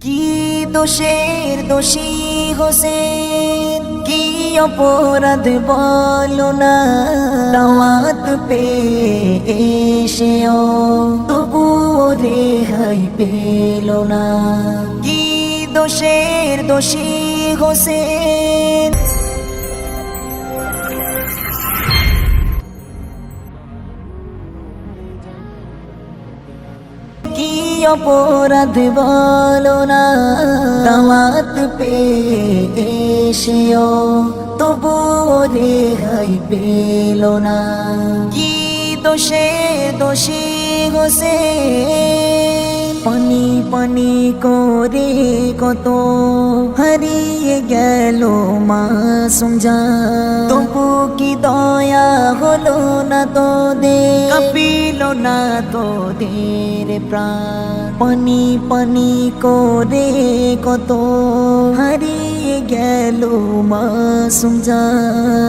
কি দোষের দোষী হোসেন, কি অপরাধ বলো না, দাওয়াত পেয়ে এসেও তবুও রেহাই পেল না। কি দোষের দোষী হোসেন, কি অপরাধ বলো না, দাওয়াত পেয়ে এসেও তবুও রেহাই পেল না। কি দোষে দোষী হোসেন, পানি পানি করে কত হারিয়ে গেল মাসুম জান, তবু কি দয়া হলো না তোদের, কাঁপিল না তোদের প্রাণ। পানি পানি করে কত হারিয়ে গেল মাসুম জান,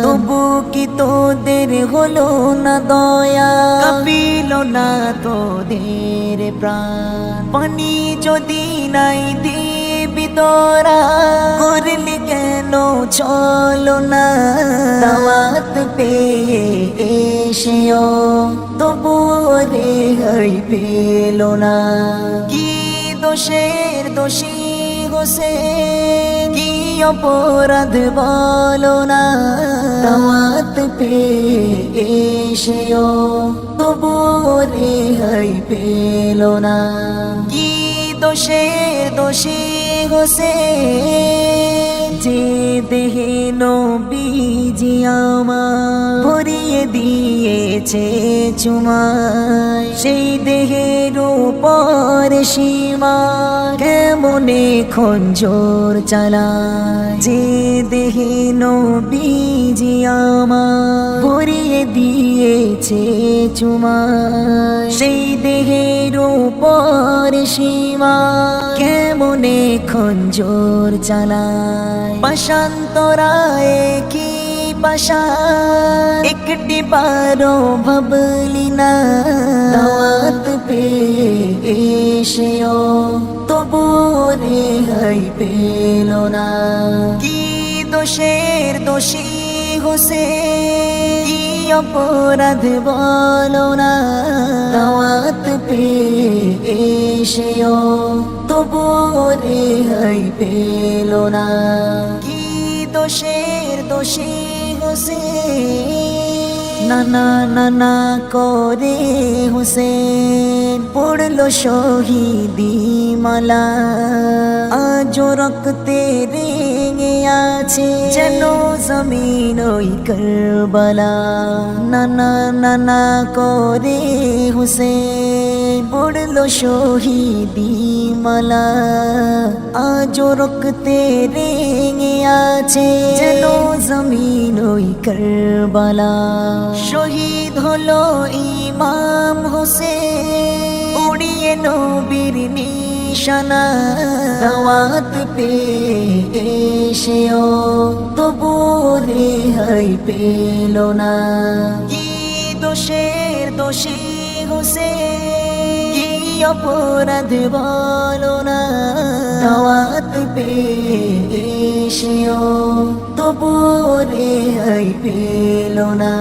তবু কি তোদের হলো না দয়া, কাঁপিল না তোদের প্রাণ। পানি যদি নাই দিবি তোরা, করলি কেন চলো না, দাওয়াত পেয়ে এসেও তবু রেহাই পেল না। কি দোষের দোষী হোসেন, কি অপরাধ বলো না, দাওয়াত পেয়ে এসেও তবু রেহাই পেল না। কি দোষের দোষী হোসেন, যে দেহে নবীজি আমার ভরিয়ে দিয়েছে চুমায়, সেই দেহের উপর সীমা কেমনে খঞ্জর চালায়। যে দেহে নবীজি আমার ভরিয়ে দিয়েছে চুমায়, সেই দেহের উপর সীমা কেমনে খঞ্জর চালায়। পাশান্তরায় কি পাশান, একটি বারো ভাবলি না, দাওয়াত পেয়ে এসেও তবু রেহাই পেল না। কি দোষের দোষী হোসেন, কি অপরাধ বলো না, দাওয়াত পেয়ে এসেও তবু রেহাই পেল না। কি দোষের দোষী হোসেন, নানা নানা করে হোসেন পড়লো শহীদি মালা, আজো রক্তে রেঙে আছে যেন জমিন ওই কারবালা। নানা নানা করে হোসেন পড়লো শহীদি মালা, আজো রক্তে রেঙে আছে যেন জমিন ওই কারবালা। শহীদ হলো ইমাম হোসেন, উড়িয়ে নবীর নিশানা, দাওয়াত পেয়ে এসেও তবু রেহাই পেল না। কি দোষের দোষী হোসেন, কি অপরাধ বলো না, দাওয়াত পেয়ে এসেও তবু রেহাই পেল না।